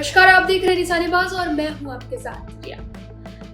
नमस्कार, आप देख रहे हैं निशानेबाज और मैं हूं आपके साथ प्रिया।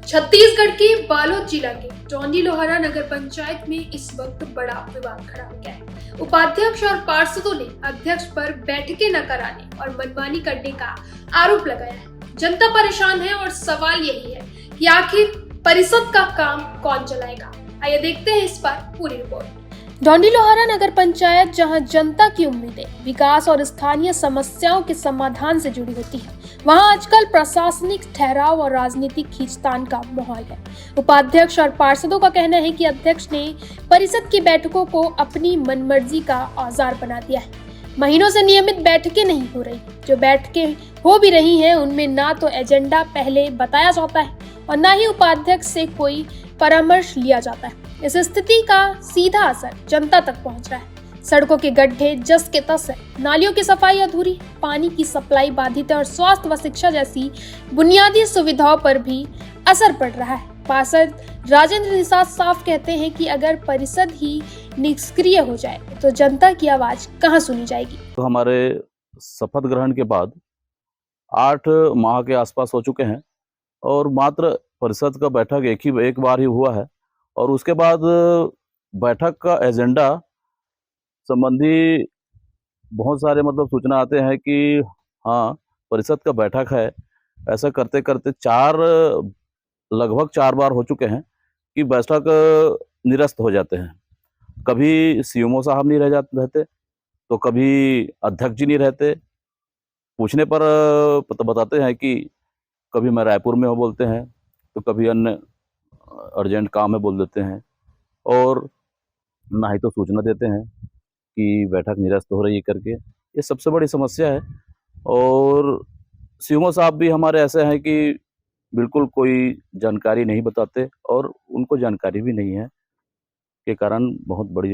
छत्तीसगढ़ के बालोद जिला के डोंडी लोहारा नगर पंचायत में इस वक्त बड़ा विवाद खड़ा हो गया है। उपाध्यक्ष और पार्षदों ने अध्यक्ष पर बैठकें न कराने और मनमानी करने का आरोप लगाया है। जनता परेशान है और सवाल यही है कि आखिर परिषद का काम कौन चलाएगा। आइए देखते हैं इस पर पूरी रिपोर्ट। डोंडी लोहारा नगर पंचायत, जहां जनता की उम्मीदें विकास और स्थानीय समस्याओं के समाधान से जुड़ी होती है, वहां आजकल प्रशासनिक ठहराव और राजनीतिक खींचतान का माहौल है। उपाध्यक्ष और पार्षदों का कहना है कि अध्यक्ष ने परिषद की बैठकों को अपनी मनमर्जी का औजार बना दिया है। महीनों से नियमित बैठकें नहीं हो रही। जो बैठकें हो भी रही हैं, उनमें ना तो एजेंडा पहले बताया जाता है और ना ही उपाध्यक्ष से कोई परामर्श लिया जाता है। इस स्थिति का सीधा असर जनता तक पहुंच रहा है। सड़कों के गड्ढे जस के तस है, नालियों की सफाई अधूरी, पानी की सप्लाई बाधित है और स्वास्थ्य व शिक्षा जैसी बुनियादी सुविधाओं पर भी असर पड़ रहा है। पार्षद राजेंद्र निषाद साफ कहते हैं कि अगर परिषद ही निष्क्रिय हो जाए तो जनता की आवाज कहां सुनी जाएगी। तो हमारे शपथ ग्रहण के बाद 8 माह के आसपास हो चुके हैं और मात्र परिषद का बैठक एक बार ही हुआ है और उसके बाद बैठक का एजेंडा संबंधी बहुत सारे सूचना आते हैं कि हाँ परिषद का बैठक है। ऐसा करते करते लगभग 4 बार हो चुके हैं कि बैठक निरस्त हो जाते हैं। कभी सीएमओ साहब नहीं रहते तो कभी अध्यक्ष जी नहीं रहते। पूछने पर बताते हैं कि कभी मैं रायपुर में हूँ बोलते हैं, तो कभी अन्य अर्जेंट काम है बोल देते हैं और ना ही तो सूचना देते हैं कि बैठक निरस्त हो रही है करके। ये सबसे बड़ी समस्या है और सीएमओ साहब भी हमारे ऐसे हैं कि बिल्कुल कोई जानकारी नहीं बताते और उनको जानकारी भी नहीं है के कारण बहुत बड़ी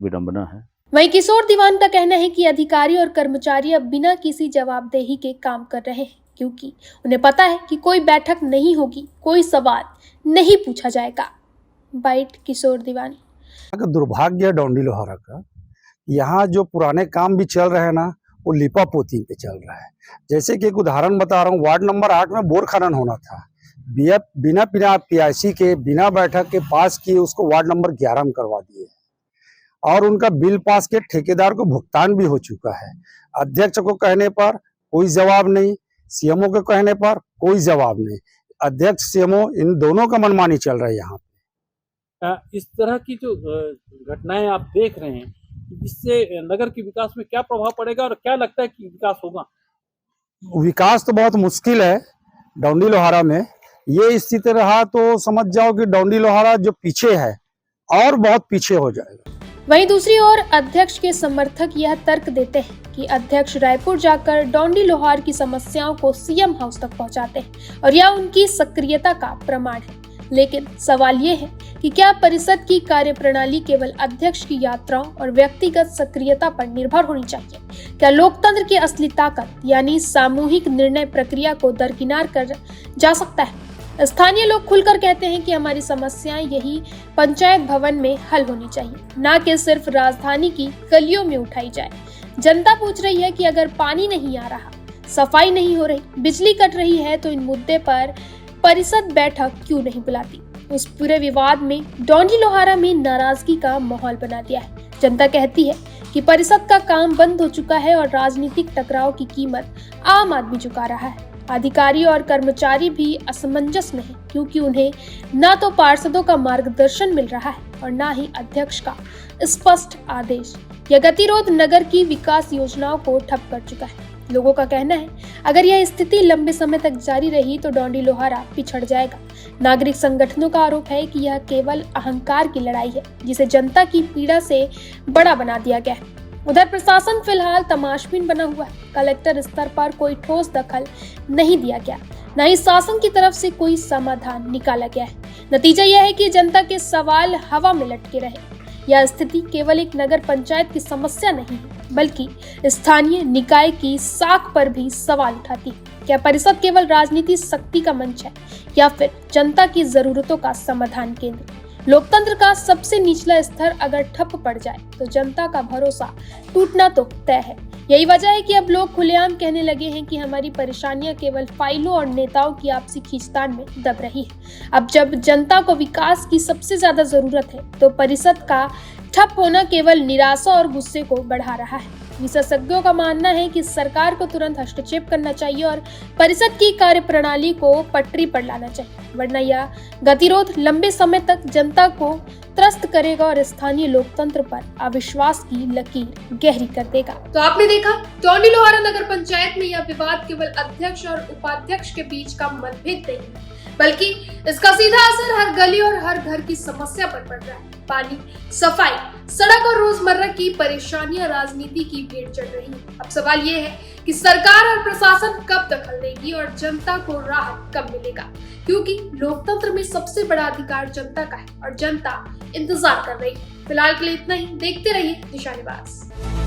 विडंबना है। वहीं किशोर दीवान का कहना है कि अधिकारी और कर्मचारी अब बिना किसी जवाबदेही के काम कर रहे हैं, क्योंकि उन्हें पता है कि कोई बैठक नहीं होगी, कोई सवाल नहीं पूछा जाएगा। बाइट किशोर दीवान। दुर्भाग्य है डोंडी लोहारा का, यहाँ जो पुराने काम भी चल रहे हैं ना, वो लिपा पोती पे चल रहा है। जैसे कि एक उदाहरण बता रहा हूँ, वार्ड नंबर 8 में बोर खनन होना था, बिना PIC के बिना बैठक के पास किए उसको वार्ड नंबर 11 में करवा दिए और उनका बिल पास के ठेकेदार को भुगतान भी हो चुका है। अध्यक्ष को कहने पर कोई जवाब नहीं, सीएमओ के कहने पर कोई जवाब नहीं। अध्यक्ष सीएमओ इन दोनों का मनमानी चल रहा है यहाँ पे। इस तरह की जो घटनाएं आप देख रहे हैं, इससे नगर के विकास में क्या प्रभाव पड़ेगा और क्या लगता है कि विकास होगा? विकास तो बहुत मुश्किल है डोंडी लोहारा में। ये स्थिति रहा तो समझ जाओ कि डोंडी लोहारा जो पीछे है और बहुत पीछे हो जाएगा। वहीं दूसरी ओर अध्यक्ष के समर्थक यह तर्क देते हैं कि अध्यक्ष रायपुर जाकर डोंडी लोहार की समस्याओं को सीएम हाउस तक पहुंचाते हैं और यह उनकी सक्रियता का प्रमाण है। लेकिन सवाल ये है कि क्या परिषद की कार्यप्रणाली केवल अध्यक्ष की यात्राओं और व्यक्तिगत सक्रियता पर निर्भर होनी चाहिए? क्या लोकतंत्र की असली ताकत यानी सामूहिक निर्णय प्रक्रिया को दरकिनार कर जा सकता है? स्थानीय लोग खुलकर कहते हैं कि हमारी समस्याएं यही पंचायत भवन में हल होनी चाहिए, न कि सिर्फ राजधानी की गलियों में उठाई जाए। जनता पूछ रही है कि अगर पानी नहीं आ रहा, सफाई नहीं हो रही, बिजली कट रही है, तो इन मुद्दे पर परिषद बैठक क्यों नहीं बुलाती? उस पूरे विवाद में डोंडी लोहारा में नाराजगी का माहौल बना दिया है। जनता कहती है कि परिषद का काम बंद हो चुका है और राजनीतिक टकराव की कीमत आम आदमी चुका रहा है। अधिकारी और कर्मचारी भी असमंजस में हैं, क्योंकि उन्हें न तो पार्षदों का मार्गदर्शन मिल रहा है और न ही अध्यक्ष का स्पष्ट आदेश। यह गतिरोध नगर की विकास योजनाओं को ठप कर चुका है। लोगों का कहना है अगर यह स्थिति लंबे समय तक जारी रही तो डोंडी लोहारा पिछड़ जाएगा। नागरिक संगठनों का आरोप है कि यह केवल अहंकार की लड़ाई है, जिसे जनता की पीड़ा से बड़ा बना दिया गया है। उधर प्रशासन फिलहाल तमाशबीन बना हुआ है। कलेक्टर स्तर पर कोई ठोस दखल नहीं दिया गया, न ही शासन की तरफ से कोई समाधान निकाला गया है। नतीजा यह है कि जनता के सवाल हवा में लटके रहे। यह स्थिति केवल एक नगर पंचायत की समस्या नहीं है, बल्कि स्थानीय निकाय की साख पर भी सवाल उठाती है। क्या परिषद केवल राजनीति शक्ति का मंच है या फिर जनता की जरूरतों का समाधान केंद्र? लोकतंत्र का सबसे निचला स्तर अगर ठप पड़ जाए तो जनता का भरोसा टूटना तो तय है। यही वजह है कि अब लोग खुलेआम कहने लगे हैं कि हमारी परेशानियां केवल फाइलों और नेताओं की आपसी खींचतान में दब रही है। अब जब जनता को विकास की सबसे ज्यादा जरूरत है तो परिषद का ठप होना केवल निराशा और गुस्से को बढ़ा रहा है। विशेषज्ञों का मानना है कि सरकार को तुरंत हस्तक्षेप करना चाहिए और परिषद की कार्यप्रणाली को पटरी पर लाना चाहिए, वरना यह गतिरोध लंबे समय तक जनता को त्रस्त करेगा और स्थानीय लोकतंत्र पर अविश्वास की लकीर गहरी कर देगा। तो आपने देखा, डोंडी लोहारा नगर पंचायत में यह विवाद केवल अध्यक्ष और उपाध्यक्ष के बीच का मतभेद नहीं है, बल्कि इसका सीधा असर हर गली और हर घर की समस्या पर पड़ रहा है। पानी, सफाई, सड़क और रोजमर्रा की परेशानियां राजनीति की भेंट चढ़ रही है। अब सवाल ये है कि सरकार और प्रशासन कब दखल देगी और जनता को राहत कब मिलेगा, क्योंकि लोकतंत्र में सबसे बड़ा अधिकार जनता का है और जनता इंतजार कर रही है। फिलहाल के लिए इतना ही। देखते रहिए निशानेबाज।